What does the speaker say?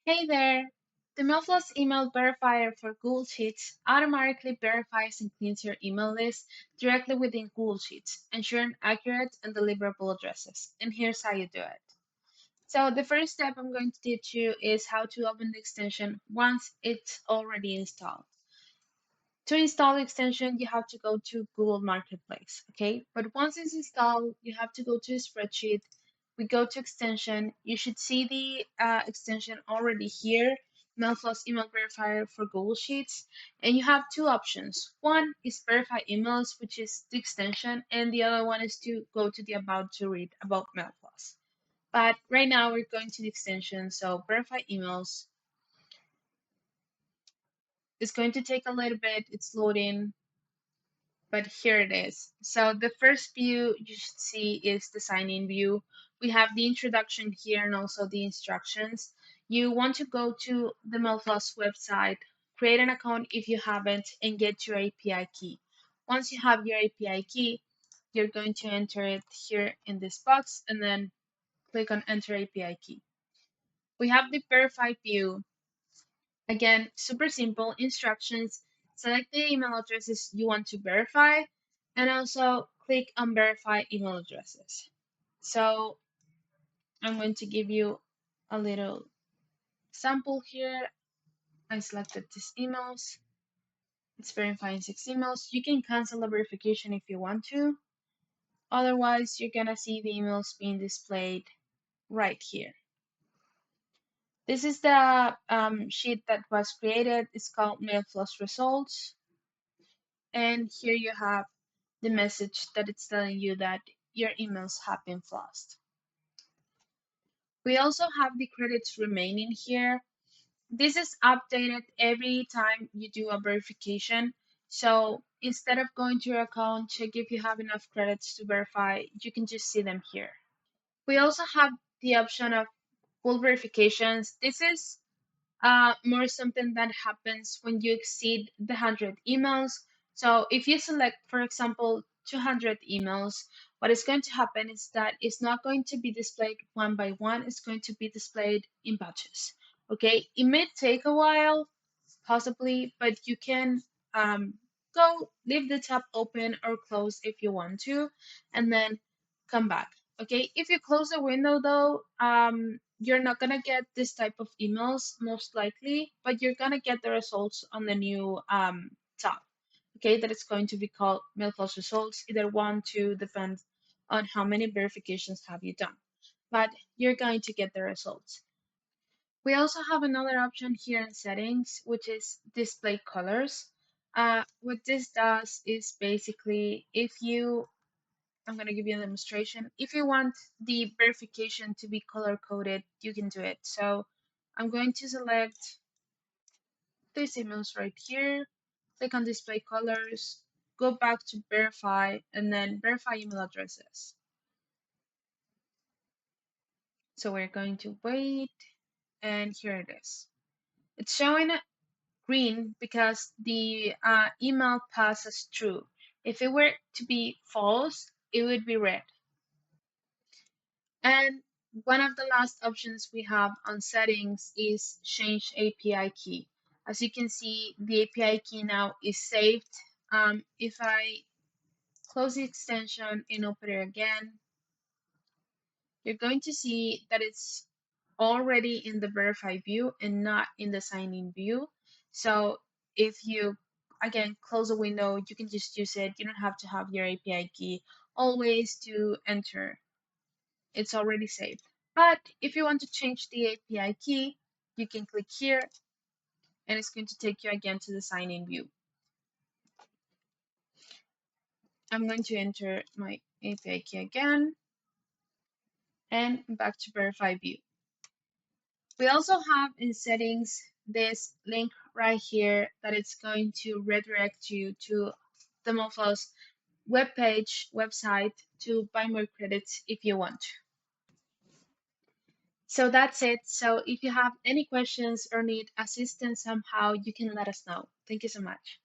Hey there! The mailfloss email verifier for Google Sheets automatically verifies and cleans your email list directly within Google Sheets, ensuring accurate and deliverable addresses. And here's how you do it. So the first step I'm going to teach you is how to open the extension once it's already installed. To install the extension, you have to go to Google Marketplace, okay? But once it's installed, you have to go to spreadsheet. We go to extension. You should see the extension already here, Mailfloss Email Verifier for Google Sheets. And you have two options. One is Verify Emails, which is the extension, and the other one is to go to the About to read about Mailfloss. But right now we're going to the extension, so Verify Emails. It's going to take a little bit. It's loading. But here it is. So the first view you should see is the sign-in view. We have the introduction here and also the instructions. You want to go to the mailfloss website, create an account if you haven't, and get your API key. Once you have your API key, you're going to enter it here in this box and then click on Enter API key. We have the verified view. Again, super simple instructions. Select the email addresses you want to verify and also click on verify email addresses. So I'm going to give you a little sample here. I selected these emails. It's verifying 6 emails. You can cancel the verification if you want to. Otherwise, you're gonna see the emails being displayed right here. This is the sheet that was created. It's called mailfloss results. And here you have the message that it's telling you that your emails have been flossed. We also have the credits remaining here. This is updated every time you do a verification. So instead of going to your account, check if you have enough credits to verify, you can just see them here. We also have the option of full verifications. This is more something that happens when you exceed the 100 emails. So if you select, for example, 200 emails, what is going to happen is that it's not going to be displayed one by one, it's going to be displayed in batches. Okay, it may take a while, possibly, but you can go leave the tab open or close if you want to, and then come back. Okay, if you close the window though, you're not gonna get this type of emails most likely, but you're gonna get the results on the new tab. Okay, that is going to be called mailfloss results, either 1, 2, depends on how many verifications have you done. But you're going to get the results. We also have another option here in settings, which is display colors. What this does is basically I'm going to give you a demonstration. If you want the verification to be color coded, you can do it. So I'm going to select these emails right here, click on display colors, go back to verify, and then verify email addresses. So we're going to wait, and here it is. It's showing green because the email passes through. If it were to be false, it would be red. And one of the last options we have on settings is change API key. As you can see, the API key now is saved. If I close the extension and open it again, you're going to see that it's already in the verify view and not in the sign in view. So if you again close a window, you can just use it. You don't have to have your API key always to enter. It's already saved. But if you want to change the API key, you can click here and it's going to take you again to the sign in view. I'm going to enter my API key again and back to verify view. We also have in settings this link right here that it's going to redirect you to the mailfloss website to buy more credits if you want. So that's it. So if you have any questions or need assistance somehow, you can let us know. Thank you so much.